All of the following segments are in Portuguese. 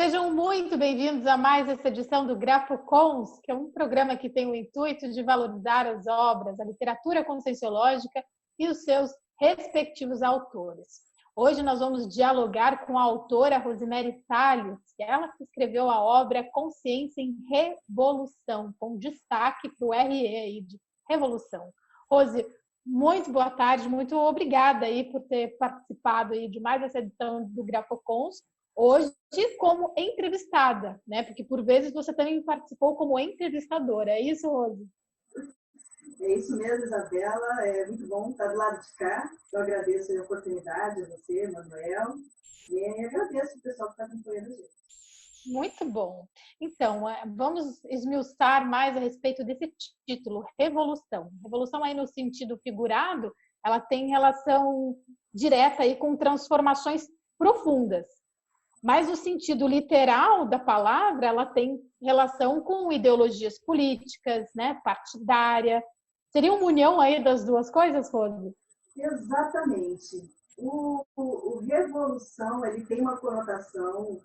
Sejam muito bem-vindos a mais essa edição do GrafoCons, que é um programa que tem o intuito de valorizar as obras, a literatura conscienciológica e os seus respectivos autores. Hoje nós vamos dialogar com a autora Rosemary Salles, que é ela que escreveu a obra Consciência em Revolução, com destaque para o RE aí de Revolução. Rose, muito boa tarde, muito obrigada aí por ter participado aí de mais essa edição do GrafoCons, hoje como entrevistada, né? Porque por vezes você também participou como entrevistadora, é isso, Rose? É isso mesmo, Isabela, é muito bom estar do lado de cá. Eu agradeço a oportunidade a você, Manuel, e agradeço o pessoal que está acompanhando a gente. Muito bom. Então, vamos esmiuçar mais a respeito desse título, Revolução. Revolução aí no sentido figurado, ela tem relação direta aí com transformações profundas. Mas no sentido literal da palavra, ela tem relação com ideologias políticas, né, partidária. Seria uma união aí das duas coisas, Rose? Exatamente. O revolução ele tem uma conotação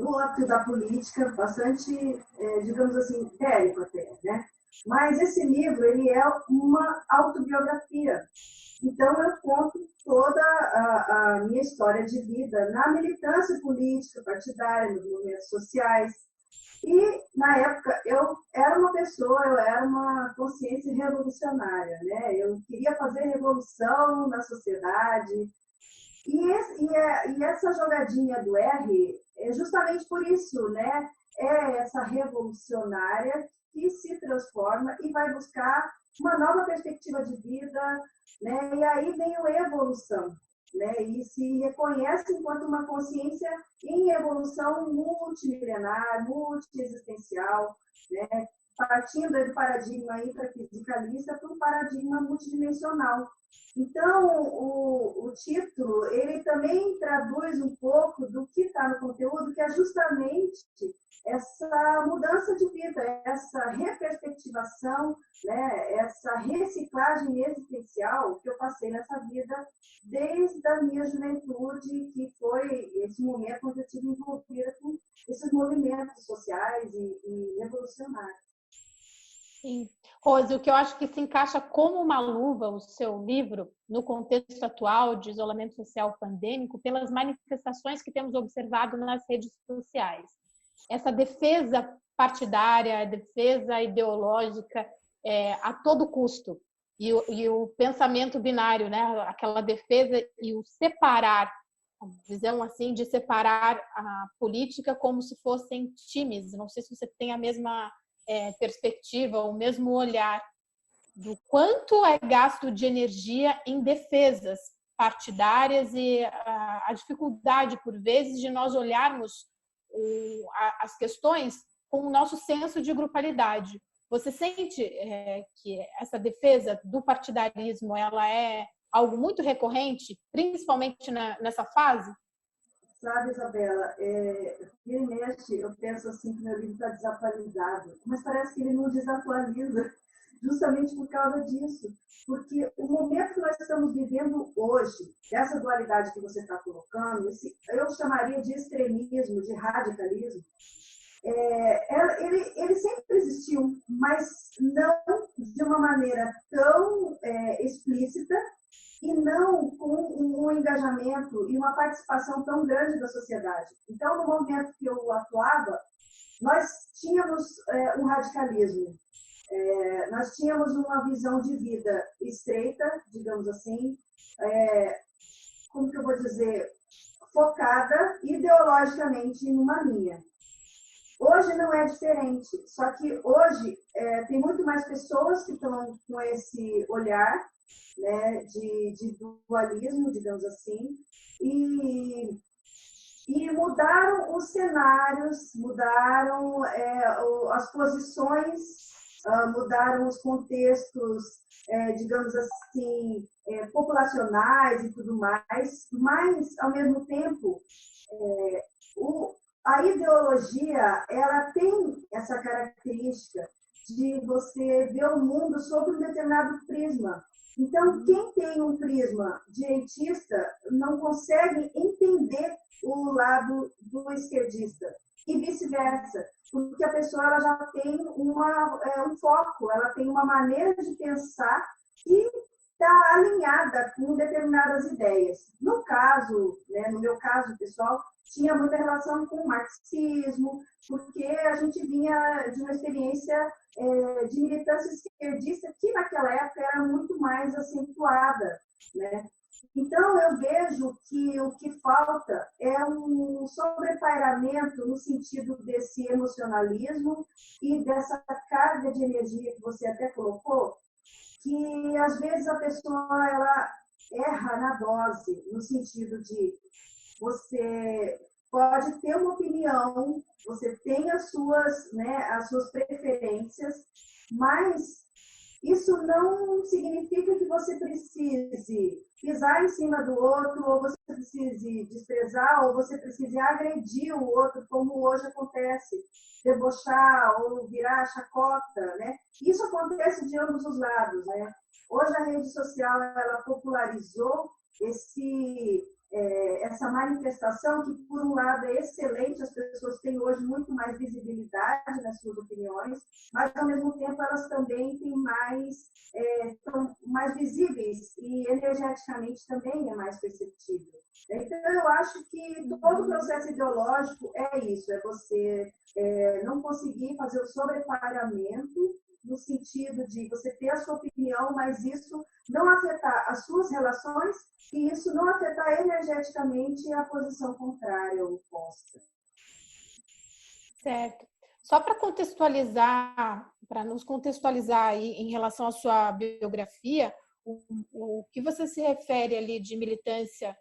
no âmbito da política bastante, digamos assim, bélico até, né? Mas esse livro ele é uma autobiografia. Então, eu conto toda a minha história de vida na militância política, partidária, nos movimentos sociais. E, na época, eu era uma consciência revolucionária, né? Eu queria fazer revolução na sociedade. E essa jogadinha do R é justamente por isso, né? É essa revolucionária que se transforma e vai buscar uma nova perspectiva de vida, né? E aí vem a evolução, né? E se reconhece enquanto uma consciência em evolução multimilenar, multiexistencial, né? Partindo do paradigma intrafisicalista para um paradigma multidimensional. Então, o título, ele também traduz um pouco do que está no conteúdo, que é justamente essa mudança de vida, essa reperspectivação, né, essa reciclagem existencial que eu passei nessa vida desde a minha juventude, que foi esse momento onde eu tive envolvida com esses movimentos sociais e revolucionários. Sim. Rose, o que eu acho que se encaixa como uma luva, o seu livro, no contexto atual de isolamento social pandêmico, pelas manifestações que temos observado nas redes sociais. Essa defesa partidária, a defesa ideológica a todo custo, e o pensamento binário, né? Aquela defesa e o separar, a visão assim de separar a política como se fossem times. Não sei se você tem a mesma perspectiva, o mesmo olhar do quanto é gasto de energia em defesas partidárias e a dificuldade, por vezes, de nós olharmos as questões com o nosso senso de grupalidade. Você sente que essa defesa do partidarismo ela é algo muito recorrente, principalmente nessa fase? Sabe, Isabela, vira e mexe, eu penso assim que meu livro está desatualizado, mas parece que ele não desatualiza justamente por causa disso. Porque o momento que nós estamos vivendo hoje, essa dualidade que você está colocando, eu chamaria de extremismo, de radicalismo, ele sempre existiu, mas não de uma maneira tão explícita e não com um engajamento e uma participação tão grande da sociedade. Então, no momento que eu atuava, nós tínhamos um radicalismo, nós tínhamos uma visão de vida estreita, digamos assim, como que eu vou dizer, focada ideologicamente numa linha. Hoje não é diferente, só que hoje tem muito mais pessoas que estão com esse olhar, né, de dualismo, digamos assim, e mudaram os cenários, mudaram as posições, mudaram os contextos, digamos assim, populacionais e tudo mais, mas, ao mesmo tempo, a ideologia ela tem essa característica de você ver o mundo sob um determinado prisma. Então, quem tem um prisma direitista não consegue entender o lado do esquerdista e vice-versa, porque a pessoa ela já tem um foco, ela tem uma maneira de pensar que está alinhada com determinadas ideias. No caso, né, no meu caso, pessoal, tinha muita relação com o marxismo, porque a gente vinha de uma experiência de militância esquerdista que naquela época era muito mais acentuada, né? Então, eu vejo que o que falta é um sobrepairamento no sentido desse emocionalismo e dessa carga de energia que você até colocou, que às vezes a pessoa ela erra na dose, no sentido de você pode ter uma opinião, você tem as suas preferências, mas isso não significa que você precise pisar em cima do outro, ou você precise desprezar, ou você precise agredir o outro, como hoje acontece, debochar ou virar chacota, né? Isso acontece de ambos os lados, né? Hoje a rede social ela popularizou essa manifestação que, por um lado, é excelente, as pessoas têm hoje muito mais visibilidade nas suas opiniões, mas, ao mesmo tempo, elas também têm são mais visíveis e, energeticamente, também é mais perceptível. Então, eu acho que todo o processo ideológico é isso, é você não conseguir fazer o sobreparamento no sentido de você ter a sua opinião, mas isso não afetar as suas relações e isso não afetar energeticamente a posição contrária ou oposta. Certo. Só para contextualizar, para nos contextualizar aí em relação à sua biografia, o que você se refere ali de militância,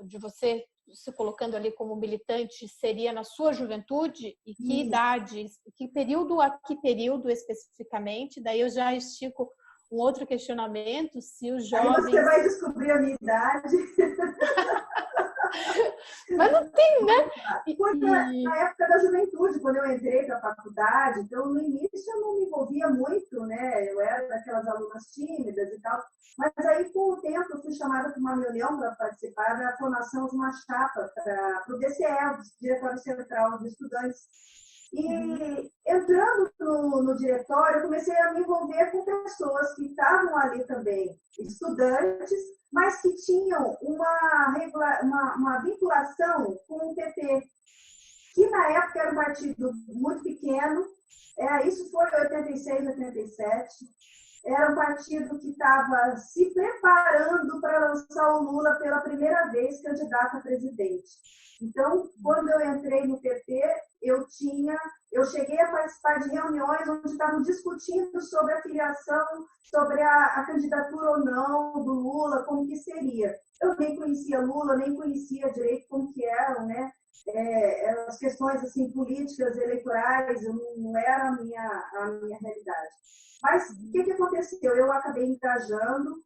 de você se colocando ali como militante, seria na sua juventude? E que idade, que período especificamente? Daí eu já estico um outro questionamento, se os jovens... Aí você vai descobrir a minha idade. Mas não tem, né? Na época da juventude, quando eu entrei para a faculdade, então no início eu não me envolvia muito, né? Eu era daquelas alunas tímidas e tal, mas aí com o tempo eu fui chamada para uma reunião para participar da formação de uma chapa para o DCE, o Diretório Central de Estudantes. E entrando no diretório, eu comecei a me envolver com pessoas que estavam ali também, estudantes, mas que tinham uma vinculação com o PT, que na época era um partido muito pequeno, isso foi em 86, 87, era um partido que estava se preparando para lançar o Lula pela primeira vez candidato a presidente. Então, quando eu entrei no PT, eu cheguei a participar de reuniões onde estavam discutindo sobre a filiação, sobre a candidatura ou não do Lula, como que seria. Eu nem conhecia Lula, nem conhecia direito como que eram, né? As questões assim, políticas, eleitorais, não era a minha realidade. Mas o que aconteceu? Eu acabei engajando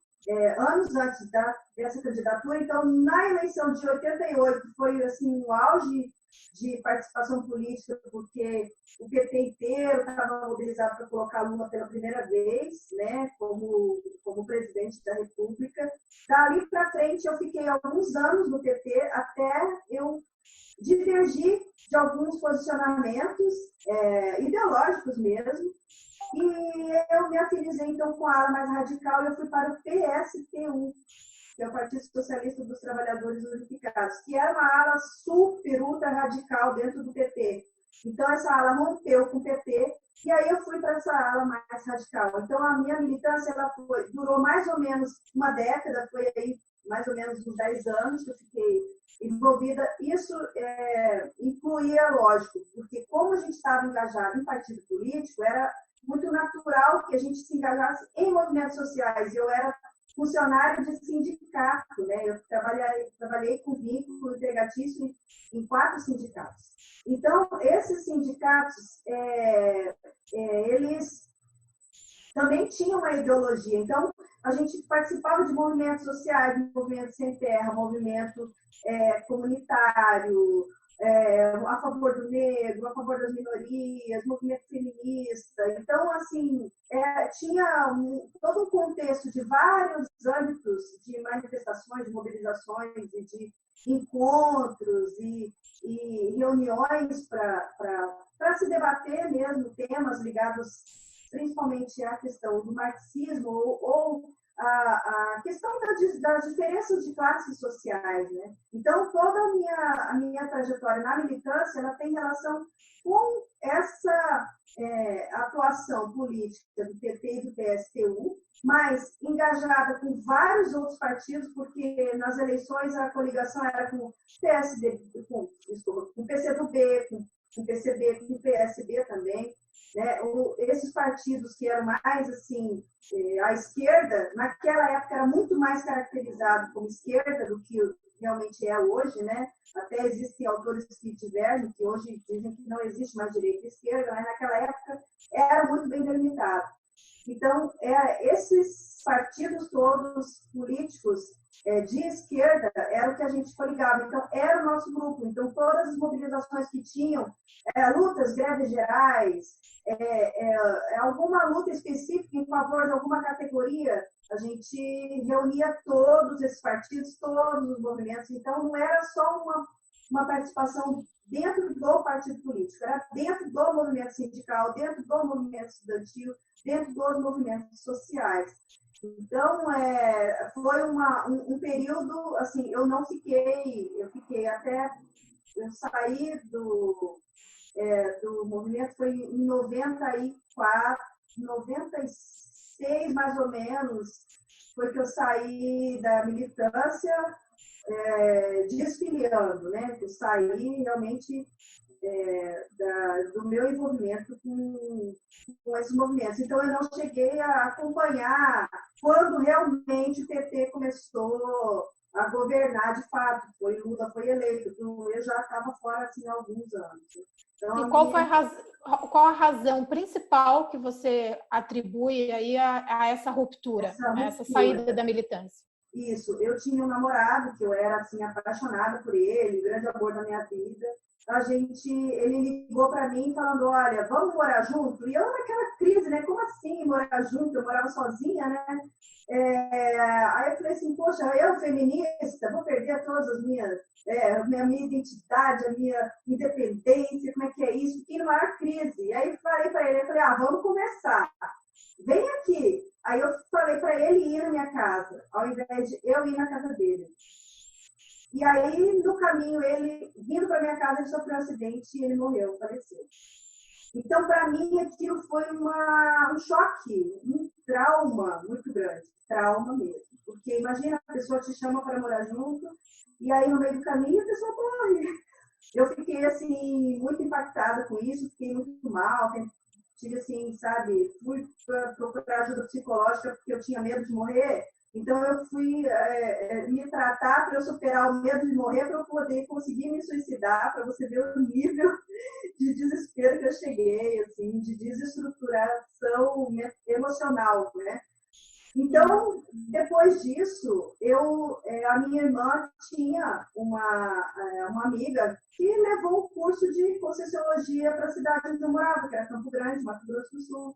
anos antes dessa candidatura. Então, na eleição de 88, foi assim, um auge de participação política, porque o PT inteiro estava mobilizado para colocar Lula pela primeira vez, né, como presidente da República. Dali para frente, eu fiquei alguns anos no PT, até eu divergir de alguns posicionamentos ideológicos mesmo, e eu me afinizei, então, com a ala mais radical e eu fui para o PSTU, que é o Partido Socialista dos Trabalhadores Unificados, que era uma ala super, ultra radical dentro do PT. Então, essa ala rompeu com o PT, e aí eu fui para essa ala mais radical. Então, a minha militância durou mais ou menos uma década, foi aí mais ou menos uns 10 anos que eu fiquei envolvida. Isso incluía, lógico, porque como a gente estava engajado em partido político, era muito natural que a gente se engajasse em movimentos sociais. Eu era funcionário de sindicato, né? Eu trabalhei com vínculo empregatício em 4 sindicatos. Então, esses sindicatos, eles também tinham uma ideologia. Então, a gente participava de movimentos sociais, movimento sem terra, movimento comunitário, a favor do negro, a favor das minorias, movimento feminista. Então, assim, tinha todo um contexto de vários âmbitos de manifestações, de mobilizações e de encontros e reuniões para se debater mesmo temas ligados principalmente à questão do marxismo ou a questão das diferenças de classes sociais, né? Então, toda a minha trajetória na militância, ela tem relação com essa atuação política do PT e do PSTU, mas engajada com vários outros partidos, porque nas eleições a coligação era com o PSD, com o PCdoB, com o PCB, com o PSB também. Né? Esses partidos que eram mais assim, à esquerda, naquela época era muito mais caracterizado como esquerda do que realmente é hoje, né? Até existem autores que divergem, que hoje dizem que não existe mais direita e esquerda, mas naquela época era muito bem delimitado. Então, esses partidos todos políticos de esquerda era o que a gente coligava. Então, era o nosso grupo. Então, todas as mobilizações que tinham, lutas, greves gerais, alguma luta específica em favor de alguma categoria, a gente reunia todos esses partidos, todos os movimentos. Então, não era só uma participação dentro do partido político, era dentro do movimento sindical, dentro do movimento estudantil, dentro dos movimentos sociais. Então, foi um período, assim, eu fiquei até, eu saí do movimento, foi em 94, 96 mais ou menos, foi que eu saí da militância, desfiliando, né? Eu saí realmente do meu envolvimento com esses movimentos. Então, eu não cheguei a acompanhar quando realmente o PT começou a governar de fato. Lula foi eleito, então eu já estava fora assim, há alguns anos. Então, e qual a razão principal que você atribui aí a essa ruptura, a essa saída da militância? Isso, eu tinha um namorado que eu era assim apaixonada por ele, grande amor da minha vida. Ele ligou para mim falando, olha, vamos morar junto? E eu naquela crise, né? Como assim morar junto? Eu morava sozinha, né? Aí eu falei assim, poxa, eu feminista, vou perder todas as minha identidade, a minha independência, como é que é isso? Fiquei numa maior crise. E aí falei para ele, vamos começar. Vem aqui. Aí eu falei para ele ir na minha casa, ao invés de eu ir na casa dele. E aí, no caminho, ele, vindo para minha casa, ele sofreu um acidente e ele morreu, faleceu. Então, para mim, aquilo foi um choque, um trauma muito grande. Trauma mesmo. Porque imagina, a pessoa te chama para morar junto, e aí, no meio do caminho, a pessoa morre. Eu fiquei, assim, muito impactada com isso, fiquei muito mal, tive, assim, sabe, fui procurar ajuda psicológica porque eu tinha medo de morrer. Então, eu fui me tratar para eu superar o medo de morrer, para eu poder conseguir me suicidar, para você ver o nível de desespero que eu cheguei, assim, de desestruturação emocional, né? Então, depois disso, a minha irmã tinha uma amiga que levou o curso de Conscienciologia para a cidade onde eu morava, que era Campo Grande, Mato Grosso do Sul.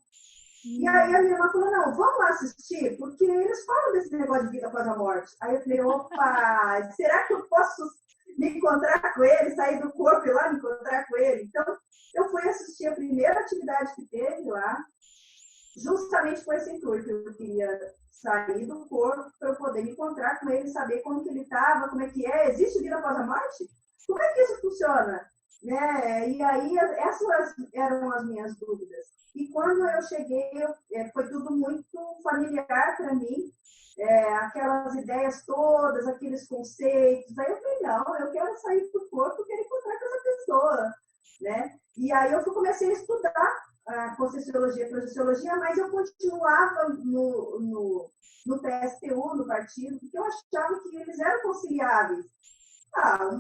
E aí a minha irmã falou, não, vamos lá assistir, porque eles falam desse negócio de vida após a morte. Aí eu falei, opa, será que eu posso me encontrar com ele, sair do corpo e ir lá me encontrar com ele? Então, eu fui assistir a primeira atividade que teve lá, justamente com esse intuito. Eu queria sair do corpo para eu poder me encontrar com ele, saber como que ele estava, como é que é, existe vida após a morte? Como é que isso funciona? Né? E aí, essas eram as minhas dúvidas. E quando eu cheguei, foi tudo muito familiar para mim, aquelas ideias todas, aqueles conceitos. Aí eu falei, não, eu quero sair do corpo, eu quero encontrar com essa pessoa. Né? E aí eu comecei a estudar a Conscienciologia e Projeciologia, mas eu continuava no PSTU, no partido, porque eu achava que eles eram conciliáveis.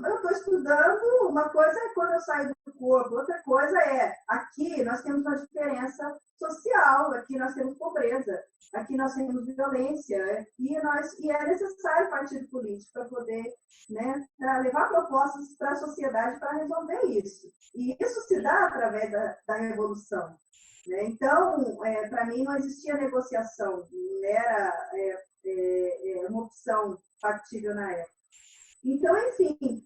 Eu estou estudando, uma coisa é quando eu saio do corpo. Outra coisa é, aqui nós temos uma diferença social, aqui nós temos pobreza, aqui nós temos violência, e é necessário partido político para poder, né, levar propostas para a sociedade para resolver isso. E isso se dá através da revolução. Né? Então, para mim, não existia negociação, era uma opção factível na época. Então, enfim,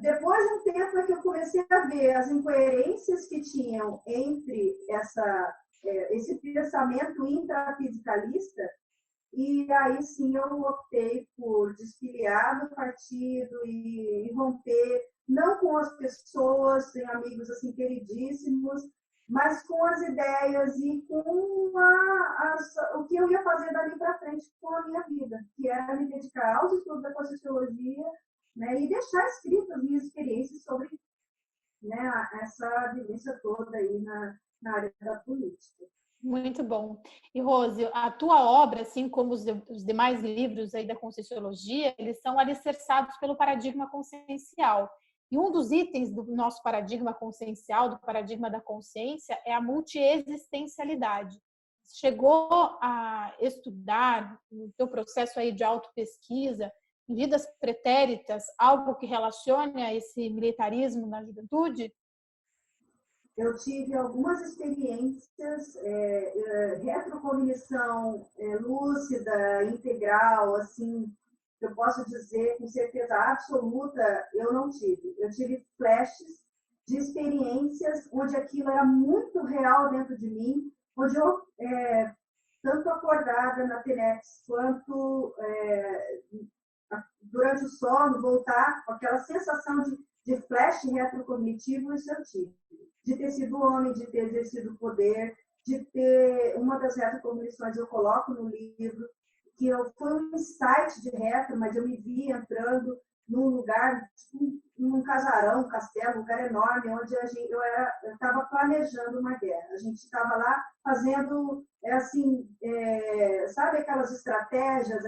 depois de um tempo é que eu comecei a ver as incoerências que tinham entre esse pensamento intrafisicalista, e aí sim eu optei por desfiliar do partido e romper, não com as pessoas, tem amigos assim queridíssimos, mas com as ideias e com o que eu ia fazer dali para frente com a minha vida, que era me dedicar aos estudos da Conscienciologia, né, e deixar escritas as minhas experiências sobre, né, essa vivência toda aí na área da política. Muito bom. E, Rose, a tua obra, assim como os demais livros aí da Conscienciologia, eles são alicerçados pelo paradigma consciencial. E um dos itens do nosso paradigma consciencial, do paradigma da consciência, é a multiexistencialidade. Chegou a estudar, no teu processo aí de autopesquisa, em vidas pretéritas, algo que relacione a esse militarismo na juventude? Eu tive algumas experiências, retrocognição lúcida, integral, assim, eu posso dizer com certeza absoluta, eu não tive. Eu tive flashes de experiências onde aquilo era muito real dentro de mim, onde eu, tanto acordada na TENEPS, quanto durante o sono, voltar com aquela sensação de flash retrocognitivo, isso eu tive. De ter sido homem, de ter exercido poder, de ter... Uma das retrocognições eu coloco no livro, que foi um insight de retro, mas eu me vi entrando num lugar, tipo, num casarão, um castelo, um lugar enorme, onde eu estava planejando uma guerra. A gente estava lá fazendo, sabe aquelas estratégias,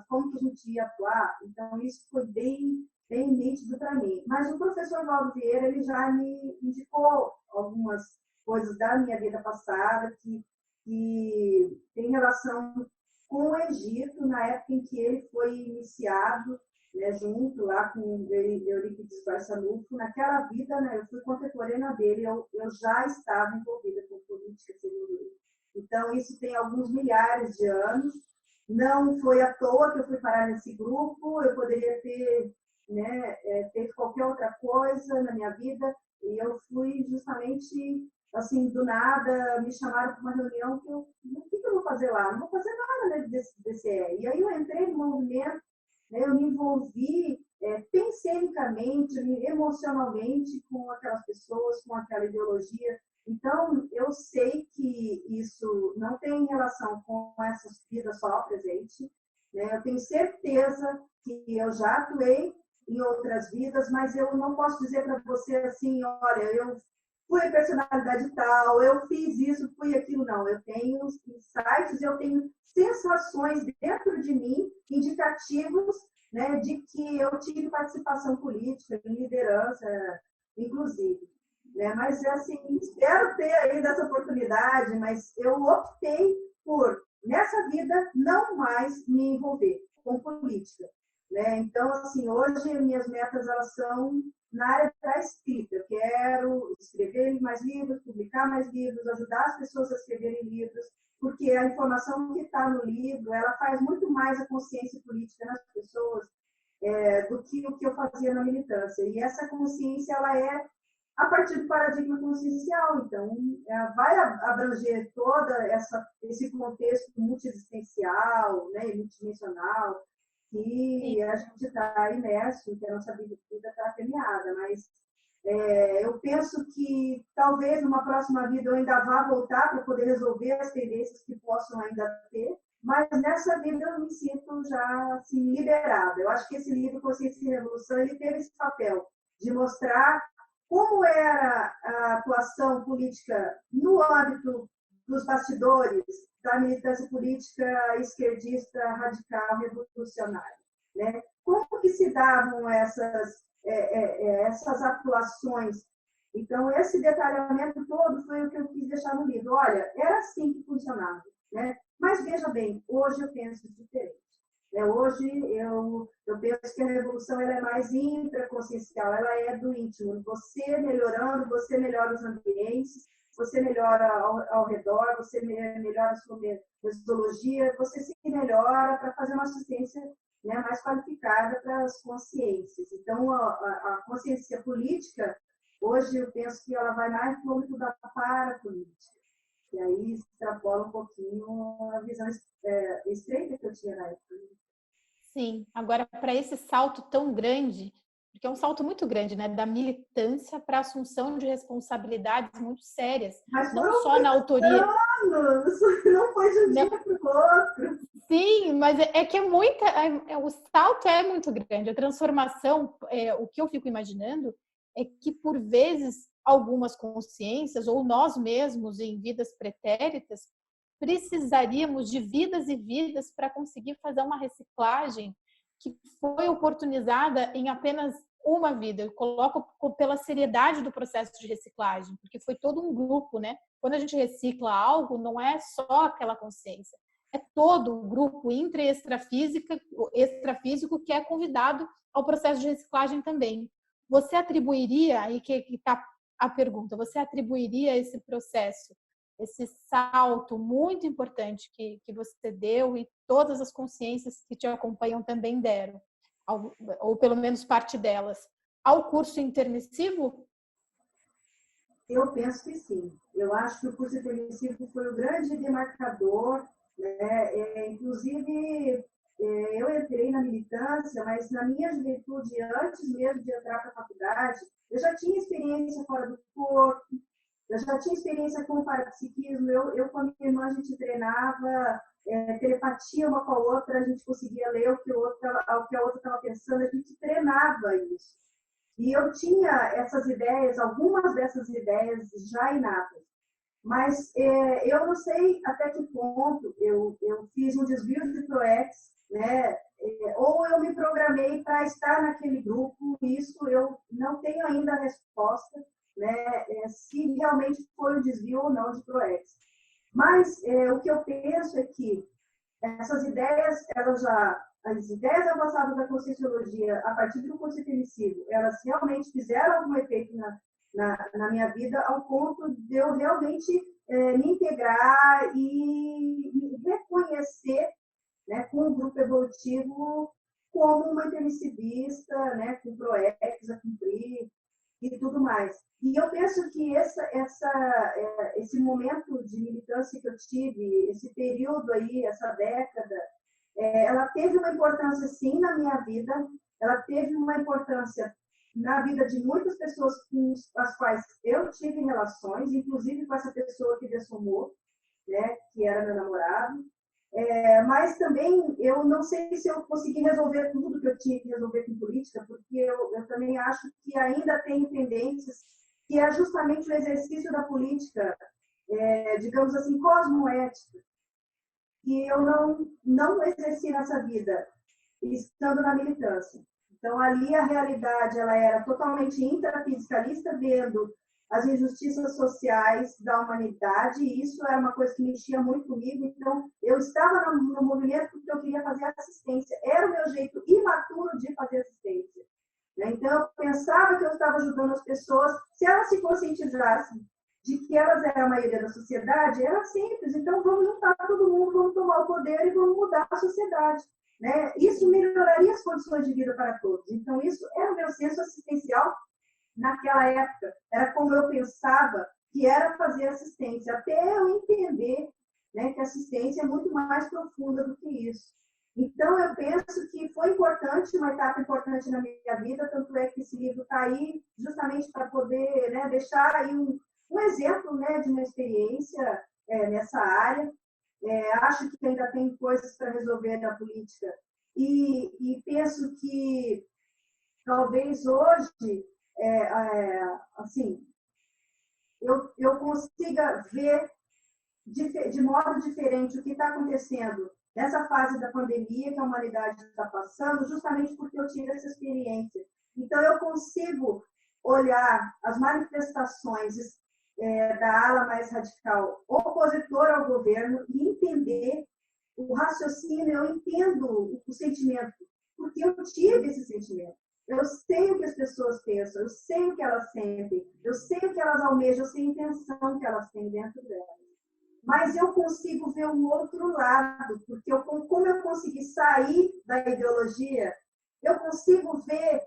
como que a gente ia atuar? Então, isso foi bem nítido para mim. Mas o professor Valdo Vieira, ele já me indicou algumas coisas da minha vida passada que tem relação com o Egito, na época em que ele foi iniciado, né, junto lá com o Eurípides Barçanufo. Naquela vida, né, eu fui contemporânea dele, eu já estava envolvida com política, segundo ele. Então, isso tem alguns milhares de anos. Não foi à toa que eu fui parar nesse grupo, eu poderia ter, né, feito qualquer outra coisa na minha vida, e eu fui justamente, assim, do nada, me chamaram para uma reunião que o que eu vou fazer lá? Não vou fazer nada, né, desse DCE. E aí eu entrei no movimento, né, eu me envolvi pensenicamente, emocionalmente com aquelas pessoas, com aquela ideologia. Então, eu sei que isso não tem relação com essas vidas só presente, né? Eu tenho certeza que eu já atuei em outras vidas, mas eu não posso dizer para você assim, olha, eu fui a personalidade tal, eu fiz isso, fui aquilo, não. Eu tenho insights, eu tenho sensações dentro de mim, indicativos, né, de que eu tive participação política, em liderança, inclusive. Né? Mas, assim, espero ter ainda essa oportunidade, mas eu optei por, nessa vida, não mais me envolver com política. Né? Então, assim, hoje minhas metas elas são na área da escrita. Eu quero escrever mais livros, publicar mais livros, ajudar as pessoas a escreverem livros, porque a informação que está no livro, ela faz muito mais a consciência política nas pessoas do que o que eu fazia na militância. E essa consciência, ela é a partir do paradigma consciencial. Então, vai abranger todo esse contexto multiexistencial, né, multidimensional, que a gente está imerso, que a nossa vida está permeada. Mas eu penso que talvez numa próxima vida eu ainda vá voltar para poder resolver as tendências que possam ainda ter, mas nessa vida eu me sinto já assim, liberada. Eu acho que esse livro, Consciência e Revolução, ele teve esse papel de mostrar como era a atuação política no âmbito dos bastidores da militância política esquerdista, radical, revolucionária. Né? Como que se davam essas essas atuações. Então, esse detalhamento todo foi o que eu quis deixar no livro. Olha, era assim que funcionava, né? Mas, veja bem, hoje eu penso diferente. Hoje, eu penso que a revolução ela é mais intraconsciencial, ela é do íntimo. Você melhorando, você melhora os ambientes, você melhora ao redor, você melhora a sua metodologia, você se melhora para fazer uma assistência, né, mais qualificada para as consciências. Então, a consciência política, hoje eu penso que ela vai mais no âmbito da parapolítica. E aí extrapola um pouquinho a visão estreita que eu tinha na época. Sim, agora para esse salto tão grande, porque é um salto muito grande, né, da militância para a assunção de responsabilidades muito sérias, mas não só na autoria. Anos, não foi de um dia para o outro. Sim, mas que é muita, o salto é muito grande. A transformação, o que eu fico imaginando é que por vezes algumas consciências ou nós mesmos em vidas pretéritas precisaríamos de vidas e vidas para conseguir fazer uma reciclagem que foi oportunizada em apenas uma vida. Eu coloco pela seriedade do processo de reciclagem, porque foi todo um grupo, né? Quando a gente recicla algo, não é só aquela consciência, é todo o grupo intra e extrafísico que é convidado ao processo de reciclagem também. Você atribuiria, aí que está a pergunta, você atribuiria esse processo, esse salto muito importante que você deu e todas as consciências que te acompanham também deram, ou pelo menos parte delas, ao curso intermissivo? Eu penso que sim. Eu acho que o curso intermissivo foi o grande demarcador, né? Inclusive, eu entrei na militância, mas na minha juventude, antes mesmo de entrar para a faculdade, eu já tinha experiência fora do corpo, eu já tinha experiência com o parapsiquismo, eu com a minha irmã, a gente treinava telepatia uma com a outra, a gente conseguia ler o que a outra estava pensando, a gente treinava isso. E eu tinha essas ideias, algumas dessas ideias já inatas. Mas eu não sei até que ponto eu fiz um desvio de ProEx, né? Ou eu me programei para estar naquele grupo, isso eu não tenho ainda a resposta, né? Se realmente foi um desvio ou não de ProEx. Mas o que eu penso é que essas ideias, as ideias avançadas da Conscienciologia, a partir do curso intermissivo, elas realmente fizeram algum efeito na minha vida, ao ponto de eu realmente me integrar e me reconhecer, né, com o grupo evolutivo como uma intermissivista, né, com ProEx a cumprir e tudo mais. E eu penso que esse momento de militância que eu tive, esse período aí, essa década, ela teve uma importância, sim, na minha vida, ela teve uma importância na vida de muitas pessoas com as quais eu tive relações, inclusive com essa pessoa que dessomou, né, que era meu namorado. Mas também eu não sei se eu consegui resolver tudo que eu tinha que resolver com política, porque eu também acho que ainda tem pendências, que é justamente o exercício da política, digamos assim, cosmoética, que eu não exerci nessa vida, estando na militância. Então, ali a realidade ela era totalmente intrafisicalista, vendo as injustiças sociais da humanidade, e isso era uma coisa que mexia muito comigo. Então, eu estava no movimento porque eu queria fazer assistência. Era o meu jeito imaturo de fazer assistência. Então, eu pensava que eu estava ajudando as pessoas. Se elas se conscientizassem de que elas eram a maioria da sociedade, era simples. Então, vamos juntar todo mundo, vamos tomar o poder e vamos mudar a sociedade. Né? Isso melhoraria as condições de vida para todos. Então, isso era o meu senso assistencial naquela época. Era como eu pensava que era fazer assistência, até eu entender, né, que a assistência é muito mais profunda do que isso. Então, eu penso que foi importante, uma etapa importante na minha vida, tanto é que esse livro está aí justamente para poder, né, deixar aí um exemplo, né, de uma experiência nessa área. Acho que ainda tem coisas para resolver na política. E penso que talvez hoje, assim, eu consiga ver de modo diferente o que está acontecendo nessa fase da pandemia que a humanidade está passando, justamente porque eu tive essa experiência Então, eu consigo olhar as manifestações da ala mais radical opositora ao governo e entender o raciocínio, eu entendo o sentimento, porque eu tive esse sentimento. Eu sei o que as pessoas pensam, eu sei o que elas sentem, eu sei o que elas almejam, eu sei a intenção que elas têm dentro delas. Mas eu consigo ver o outro lado, porque como eu consegui sair da ideologia, eu consigo ver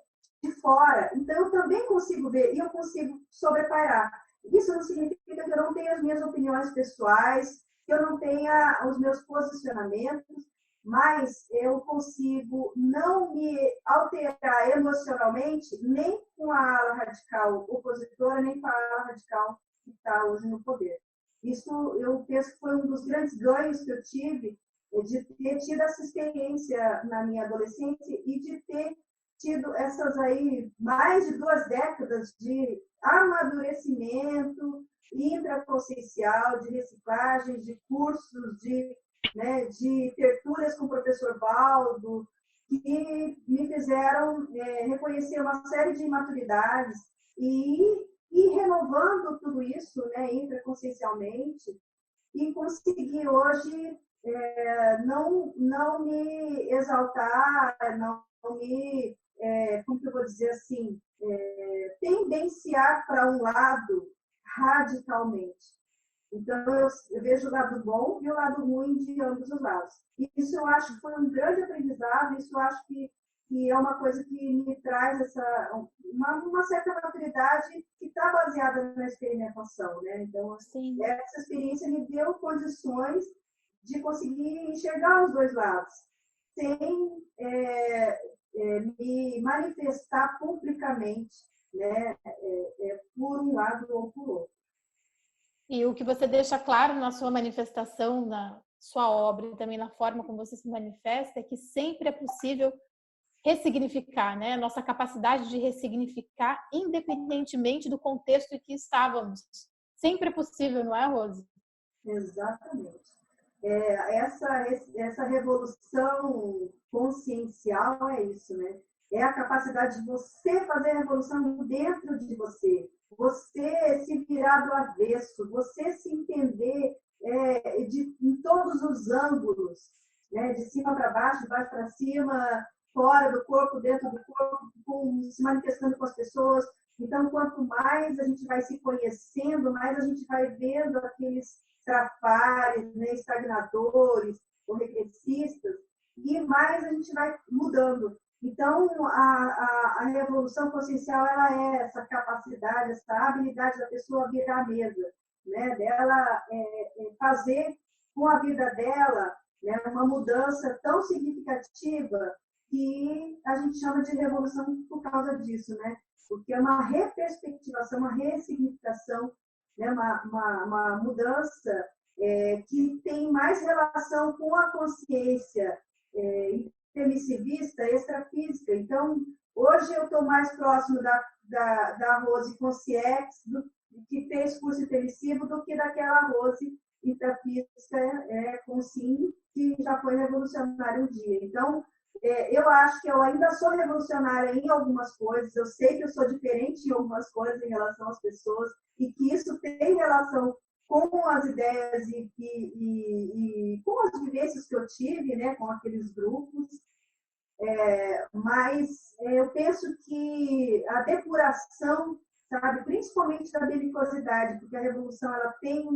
de fora. Então, eu também consigo ver e eu consigo sobrepairar. Isso não significa que eu não tenha as minhas opiniões pessoais, que eu não tenha os meus posicionamentos, mas eu consigo não me alterar emocionalmente nem com a ala radical opositora, nem com a ala radical que está hoje no poder. Isso, eu penso que foi um dos grandes ganhos que eu tive, de ter tido essa experiência na minha adolescência e de ter tido essas aí mais de 2 décadas de amadurecimento intraconsciencial, de reciclagem, de cursos, de tertulias com o professor Baldo, que me fizeram reconhecer uma série de imaturidades e renovando tudo isso, intraconsciencialmente, e conseguir hoje não me exaltar, não me, como que eu vou dizer assim, tendenciar para um lado radicalmente. Então, eu vejo o lado bom e o lado ruim de ambos os lados. E isso eu acho que foi um grande aprendizado, isso eu acho que é uma coisa que me traz uma certa maturidade que está baseada na experimentação, né? Então, Sim. essa experiência me deu condições de conseguir enxergar os dois lados, sem me manifestar publicamente, né? Por um lado ou por outro. E o que você deixa claro na sua manifestação, na sua obra e também na forma como você se manifesta, é que sempre é possível ressignificar, né? Nossa capacidade de ressignificar independentemente do contexto em que estávamos. Sempre é possível, não é, Rose? Exatamente. Essa revolução consciencial é isso, né? É a capacidade de você fazer a revolução dentro de você. Você se virar do avesso, você se entender em todos os ângulos, né? De cima para baixo, de baixo para cima, fora do corpo, dentro do corpo, se manifestando com as pessoas. Então, quanto mais a gente vai se conhecendo, mais a gente vai vendo aqueles trafares, né, estagnadores ou regressistas, e mais a gente vai mudando. Então, a revolução consciencial ela é essa capacidade, essa habilidade da pessoa virar a mesa, né, dela fazer com a vida dela, né, uma mudança tão significativa que a gente chama de revolução por causa disso, né? Porque é uma reperspectivação, uma ressignificação, né? uma mudança que tem mais relação com a consciência intermissivista, extrafísica. Então, hoje eu estou mais próximo da Rose Consciex, que fez curso intermissivo, do que daquela Rose intrafísica consciente, que já foi revolucionária um dia. Então, eu acho que eu ainda sou revolucionária em algumas coisas, eu sei que eu sou diferente em algumas coisas em relação às pessoas, e que isso tem relação com as ideias e com as vivências que eu tive, né, com aqueles grupos. Mas eu penso que a depuração, sabe, principalmente da belicosidade, porque a revolução ela tem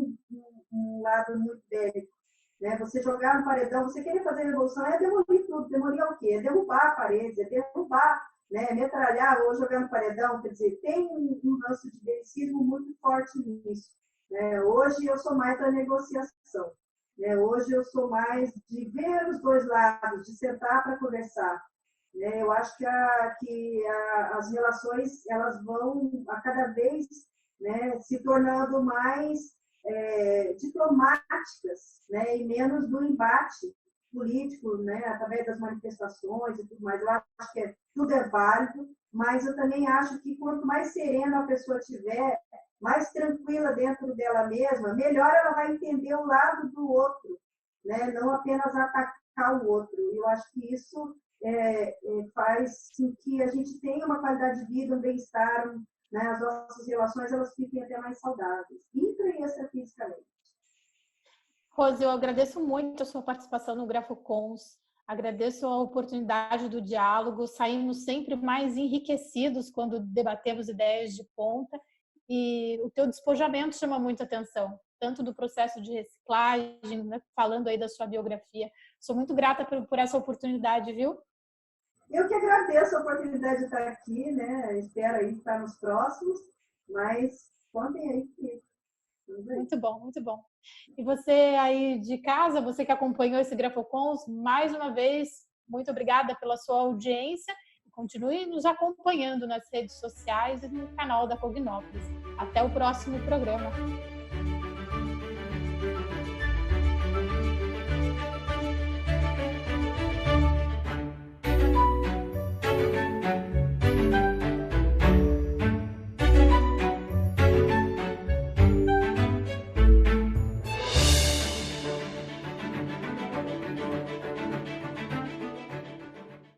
um lado muito bélico. Né? Você jogar no paredão, você querer fazer revolução é demolir tudo. Demolir é o quê? É derrubar paredes, é derrubar, né? Metralhar ou jogar no paredão. Quer dizer, tem um lance de belicismo muito forte nisso. Né? Hoje eu sou mais da negociação. Né? Hoje eu sou mais de ver os dois lados, de sentar para conversar. Né? Eu acho que as relações elas vão a cada vez, né, se tornando mais diplomáticas, né, e menos do embate político, né, através das manifestações e tudo mais. Eu acho que tudo é válido, mas eu também acho que quanto mais serena a pessoa tiver, mais tranquila dentro dela mesma, melhor ela vai entender o lado do outro, né, não apenas atacar o outro. Eu acho que isso faz com que a gente tenha uma qualidade de vida, um bem-estar, né? As nossas relações elas fiquem até mais saudáveis, intra e extrafisicamente. Rose, eu agradeço muito a sua participação no GrafoCons, agradeço a oportunidade do diálogo, saímos sempre mais enriquecidos quando debatemos ideias de ponta e o teu despojamento chama muita atenção, tanto do processo de reciclagem, né, falando aí da sua biografia. Sou muito grata por essa oportunidade, viu? Eu que agradeço a oportunidade de estar aqui, né? Espero aí estar nos próximos, mas contem aí comigo. Muito bom, muito bom. E você aí de casa, você que acompanhou esse GrafoCons, mais uma vez, muito obrigada pela sua audiência. Continue nos acompanhando nas redes sociais e no canal da Cognópolis. Até o próximo programa.